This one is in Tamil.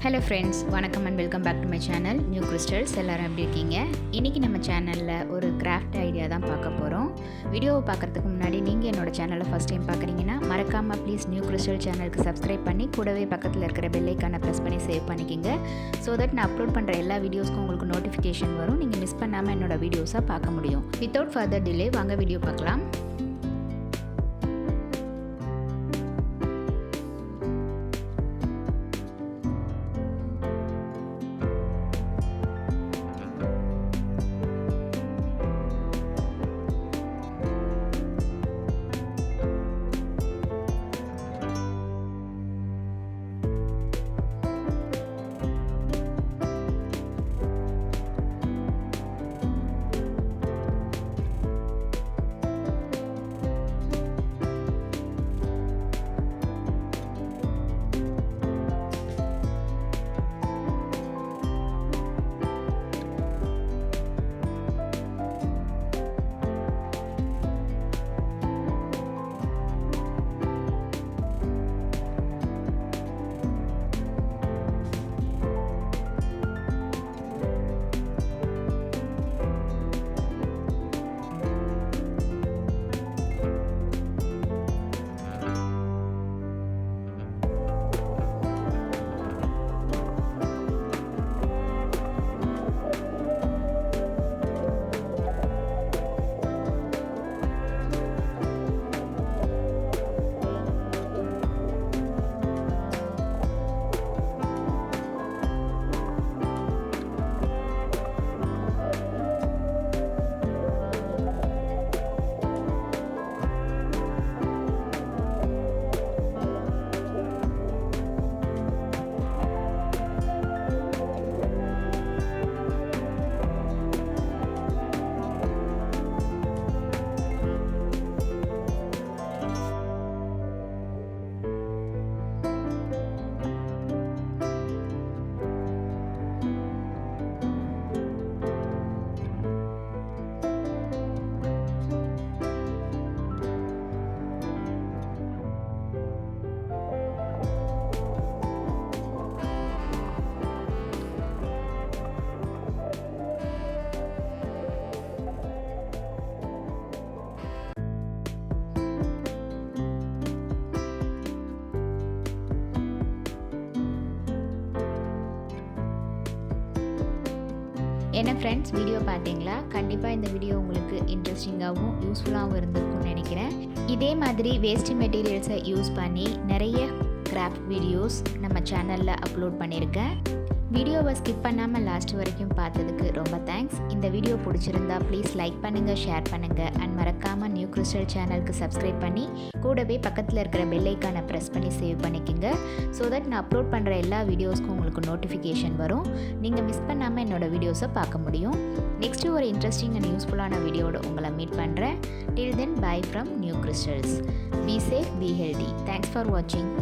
ஹலோ ஃப்ரெண்ட்ஸ், வணக்கம் and welcome back to my channel new crystals. எல்லோரும் எப்படி இருக்கீங்க? இன்றைக்கி நம்ம சேனலில் ஒரு கிராஃப்ட் ஐடியா தான் பார்க்க போகிறோம். வீடியோவை பார்க்குறதுக்கு முன்னாடி நீங்கள் என்னோடய சேனலை ஃபஸ்ட் டைம் பார்க்குறீங்கன்னா மறக்காமல் ப்ளீஸ் நியூ கிறிஸ்டல் சேனலுக்கு சப்ஸ்கிரைப் பண்ணி கூடவே பக்கத்தில் இருக்கிற பெல் ஐக்கானை ப்ரெஸ் பண்ணி சேவ் பண்ணிக்கிங்க. ஸோ தட் நான் அப்லோட் பண்ணுற எல்லா வீடியோஸ்க்கும் உங்களுக்கு நோட்டிஃபிகேஷன் வரும். நீங்கள் மிஸ் பண்ணாமல் என்னோடய வீடியோஸை பார்க்க முடியும். வித்தவுட் ஃபர்தர் டிலே வாங்க வீடியோ பார்க்கலாம். என்ன ஃப்ரெண்ட்ஸ், வீடியோ பார்த்தீங்களா? கண்டிப்பாக இந்த வீடியோ உங்களுக்கு இன்ட்ரெஸ்டிங்காகவும் யூஸ்ஃபுல்லாகவும் இருந்திருக்கும்னு நினைக்கிறேன். இதே மாதிரி வேஸ்ட் மெட்டீரியல்ஸை யூஸ் பண்ணி நிறைய கிராஃப்ட் வீடியோஸ் நம்ம சேனலில் அப்லோட் பண்ணியிருக்கேன். வீடியோவை ஸ்கிப் பண்ணாமல் லாஸ்ட் வரைக்கும் பார்த்ததுக்கு ரொம்ப தேங்க்ஸ். இந்த வீடியோ பிடிச்சிருந்தா ப்ளீஸ் லைக் பண்ணுங்கள், ஷேர் பண்ணுங்கள் அண்ட் மறக்காமல் நியூ கிறிஸ்டல் சேனலுக்கு சப்ஸ்கிரைப் பண்ணி கூடவே பக்கத்தில் இருக்கிற பெல் ஐக்கானை ப்ரெஸ் பண்ணி சேவ் பண்ணிக்கோங்க. ஸோ தட் நான் அப்லோட் பண்ணுற எல்லா வீடியோஸ்க்கும் உங்களுக்கு நோட்டிஃபிகேஷன் வரும். நீங்கள் மிஸ் பண்ணாமல் என்னோடய வீடியோஸை பார்க்க முடியும். நெக்ஸ்ட்டு ஒரு இன்ட்ரெஸ்டிங் அண்ட் யூஸ்ஃபுல்லான வீடியோட உங்களை மீட் பண்ணுறேன். Till then bye from New Crystals. Be safe, be healthy. Thanks for வாட்சிங்.